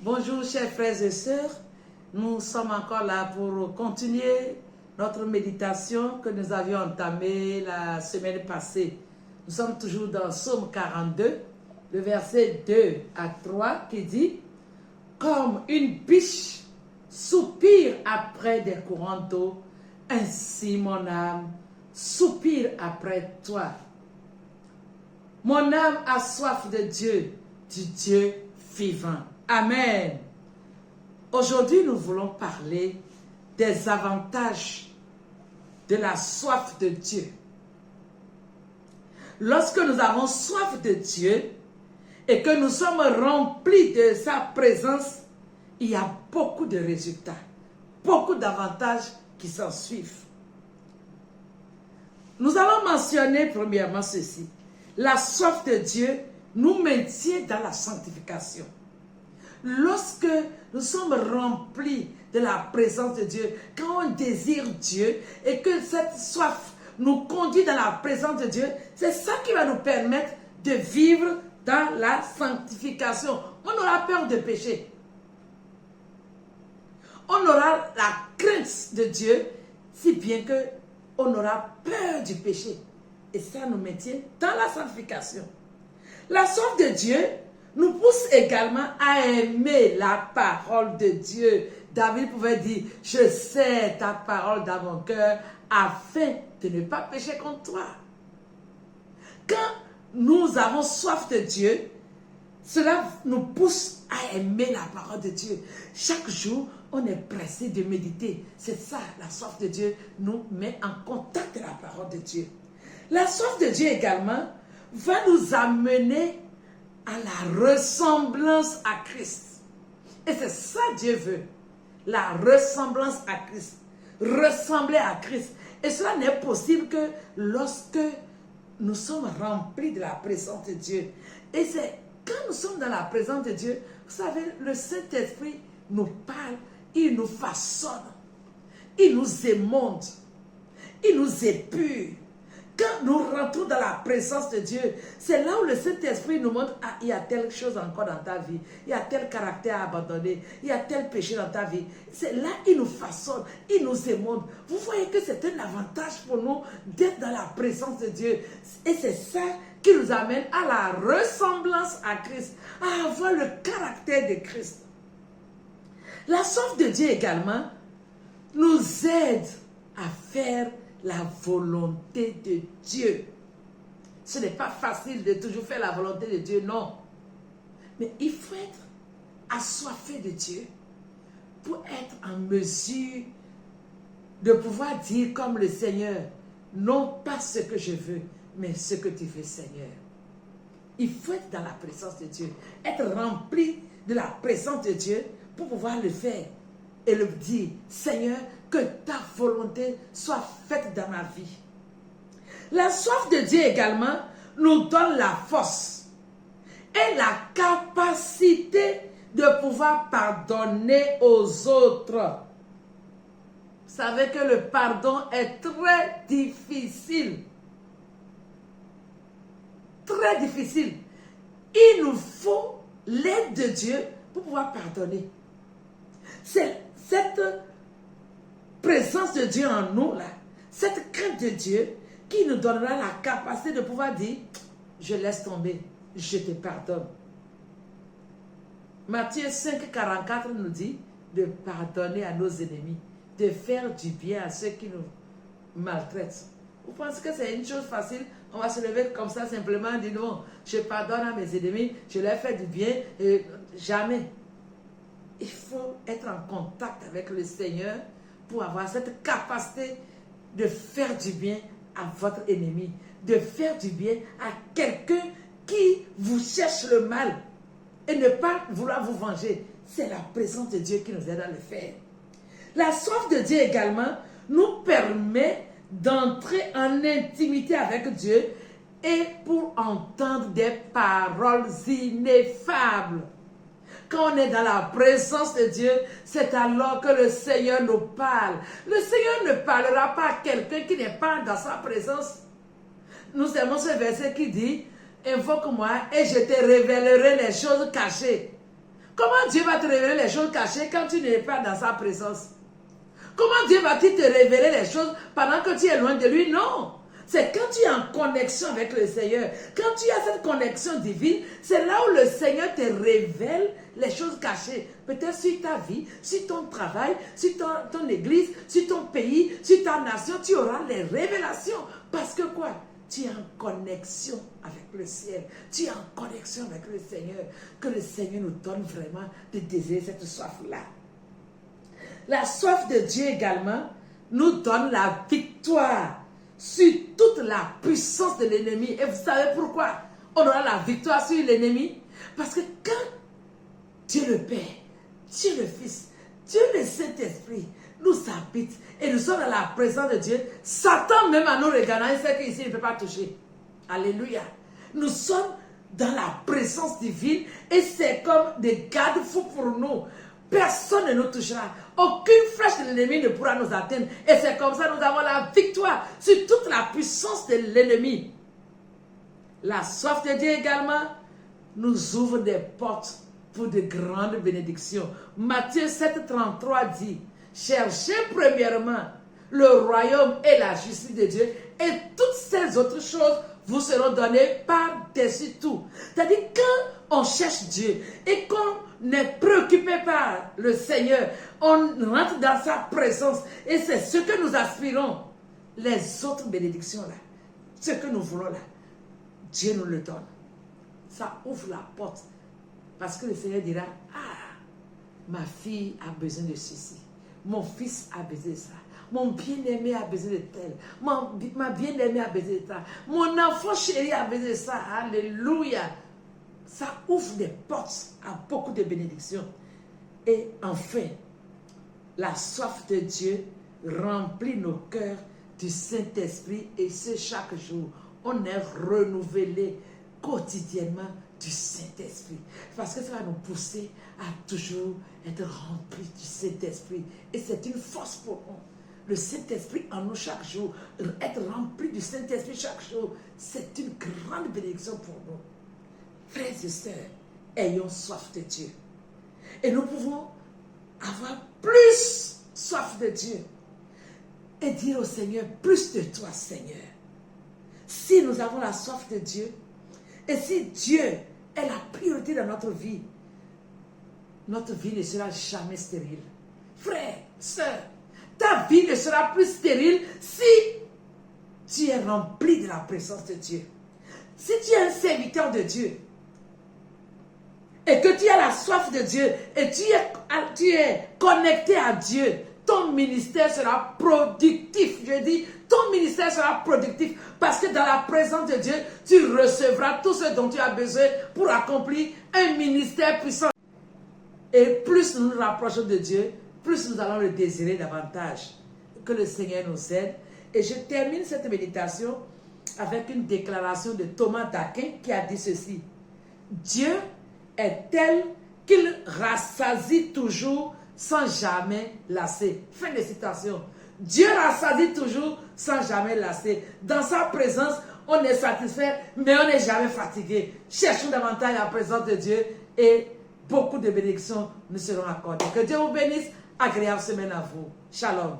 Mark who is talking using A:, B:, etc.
A: Bonjour chers frères et sœurs, nous sommes encore là pour continuer notre méditation que nous avions entamée la semaine passée. Nous sommes toujours dans Psaume 42, le verset 2 à 3 qui dit « Comme une biche soupire après des courants d'eau, ainsi mon âme soupire après toi. Mon âme a soif de Dieu, du Dieu vivant. » Amen. Aujourd'hui, nous voulons parler des avantages de la soif de Dieu. Lorsque nous avons soif de Dieu et que nous sommes remplis de sa présence, il y a beaucoup de résultats, beaucoup d'avantages qui s'en suivent. Nous allons mentionner premièrement ceci. La soif de Dieu nous maintient dans la sanctification. Lorsque nous sommes remplis de la présence de Dieu, quand on désire Dieu et que cette soif nous conduit dans la présence de Dieu, c'est ça qui va nous permettre de vivre dans la sanctification. On aura peur de pécher. On aura la crainte de Dieu, si bien que on aura peur du péché. Et ça nous maintient dans la sanctification. La soif de Dieu nous pousse également à aimer la parole de Dieu. David pouvait dire, je sais ta parole dans mon cœur afin de ne pas pécher contre toi. Quand nous avons soif de Dieu, cela nous pousse à aimer la parole de Dieu. Chaque jour, on est pressé de méditer. C'est ça, la soif de Dieu nous met en contact de la parole de Dieu. La soif de Dieu également va nous amener à la ressemblance à Christ. Et c'est ça Dieu veut. La ressemblance à Christ. Ressembler à Christ. Et cela n'est possible que lorsque nous sommes remplis de la présence de Dieu. Et c'est quand nous sommes dans la présence de Dieu, vous savez, le Saint-Esprit nous parle, il nous façonne, il nous émonde, il nous épure. Quand nous rentrons dans la présence de Dieu, c'est là où le Saint-Esprit nous montre, ah, il y a telle chose encore dans ta vie, il y a tel caractère à abandonner, il y a tel péché dans ta vie. C'est là il nous façonne, il nous émonde. Vous voyez que c'est un avantage pour nous d'être dans la présence de Dieu. Et c'est ça qui nous amène à la ressemblance à Christ, à avoir le caractère de Christ. La soif de Dieu également nous aide à faire la volonté de Dieu. Ce n'est pas facile de toujours faire la volonté de Dieu, non. Mais il faut être assoiffé de Dieu pour être en mesure de pouvoir dire comme le Seigneur, non pas ce que je veux, mais ce que tu veux, Seigneur. Il faut être dans la présence de Dieu, être rempli de la présence de Dieu pour pouvoir le faire et le dire, Seigneur, que ta volonté soit faite dans ma vie. La soif de Dieu également nous donne la force et la capacité de pouvoir pardonner aux autres. Vous savez que le pardon est très difficile. Très difficile. Il nous faut l'aide de Dieu pour pouvoir pardonner. C'est cette présence de Dieu en nous, là, cette crainte de Dieu qui nous donnera la capacité de pouvoir dire, je laisse tomber, je te pardonne. Matthieu 5, 44 nous dit de pardonner à nos ennemis, de faire du bien à ceux qui nous maltraitent. Vous pensez que c'est une chose facile? On va se lever comme ça simplement et dire non, je pardonne à mes ennemis, je leur fais du bien, jamais. Il faut être en contact avec le Seigneur pour avoir cette capacité de faire du bien à votre ennemi, de faire du bien à quelqu'un qui vous cherche le mal et ne pas vouloir vous venger. C'est la présence de Dieu qui nous aide à le faire. La soif de Dieu également nous permet d'entrer en intimité avec Dieu et pour entendre des paroles ineffables. Quand on est dans la présence de Dieu, c'est alors que le Seigneur nous parle. Le Seigneur ne parlera pas à quelqu'un qui n'est pas dans sa présence. Nous aimons ce verset qui dit, invoque-moi et je te révélerai les choses cachées. Comment Dieu va te révéler les choses cachées quand tu n'es pas dans sa présence? Comment Dieu va-t-il te révéler les choses pendant que tu es loin de lui? Non. C'est quand tu es en connexion avec le Seigneur, quand tu as cette connexion divine, c'est là où le Seigneur te révèle les choses cachées. Peut-être sur ta vie, sur ton travail, sur ton église, sur ton pays, sur ta nation, tu auras les révélations. Parce que quoi? Tu es en connexion avec le ciel. Tu es en connexion avec le Seigneur. Que le Seigneur nous donne vraiment de désirer cette soif-là. La soif de Dieu également nous donne la victoire sur toute la puissance de l'ennemi. Et vous savez pourquoi on aura la victoire sur l'ennemi? Parce que quand Dieu le Père, Dieu le Fils, Dieu le Saint-Esprit nous habite et nous sommes dans la présence de Dieu, Satan même à nous regardant, il sait qu'ici il ne peut pas toucher. Alléluia. Nous sommes dans la présence divine et c'est comme des garde-fous pour nous. Personne ne nous touchera. Aucune flèche de l'ennemi ne pourra nous atteindre. Et c'est comme ça que nous avons la victoire sur toute la puissance de l'ennemi. La soif de Dieu également nous ouvre des portes pour de grandes bénédictions. Matthieu 7, 33 dit, cherchez premièrement le royaume et la justice de Dieu et toutes ces autres choses vous seront données par-dessus tout. C'est-à-dire quand on cherche Dieu et qu'on est préoccupé par le Seigneur, on rentre dans sa présence et c'est ce que nous aspirons. Les autres bénédictions là, ce que nous voulons là, Dieu nous le donne. Ça ouvre la porte parce que le Seigneur dira, ah, ma fille a besoin de ceci, mon fils a besoin de ça. Mon bien-aimé a besoin de tel. Ma bien-aimée a besoin de ça. Mon enfant chéri a besoin de ça. Alléluia. Ça ouvre des portes à beaucoup de bénédictions. Et enfin, la soif de Dieu remplit nos cœurs du Saint-Esprit. Et ce chaque jour, on est renouvelé quotidiennement du Saint-Esprit. Parce que ça va nous pousser à toujours être remplis du Saint-Esprit. Et c'est une force pour nous. Le Saint-Esprit en nous chaque jour, être rempli du Saint-Esprit chaque jour, c'est une grande bénédiction pour nous. Frères et sœurs, ayons soif de Dieu. Et nous pouvons avoir plus soif de Dieu. Et dire au Seigneur, plus de toi Seigneur. Si nous avons la soif de Dieu, et si Dieu est la priorité dans notre vie ne sera jamais stérile. Frères, sœurs, ta vie ne sera plus stérile si tu es rempli de la présence de Dieu. Si tu es un serviteur de Dieu et que tu as la soif de Dieu et tu es connecté à Dieu, ton ministère sera productif. Je dis, ton ministère sera productif parce que dans la présence de Dieu, tu recevras tout ce dont tu as besoin pour accomplir un ministère puissant. Et plus nous nous rapprochons de Dieu, plus nous allons le désirer davantage. Que le Seigneur nous aide. Et je termine cette méditation avec une déclaration de Thomas d'Aquin qui a dit ceci. Dieu est tel qu'il rassasie toujours sans jamais lasser. Fin de citation. Dieu rassasie toujours sans jamais lasser. Dans sa présence, on est satisfait, mais on n'est jamais fatigué. Cherchons davantage la présence de Dieu et beaucoup de bénédictions nous seront accordées. Que Dieu vous bénisse. Agréable semaine à vous. Shalom.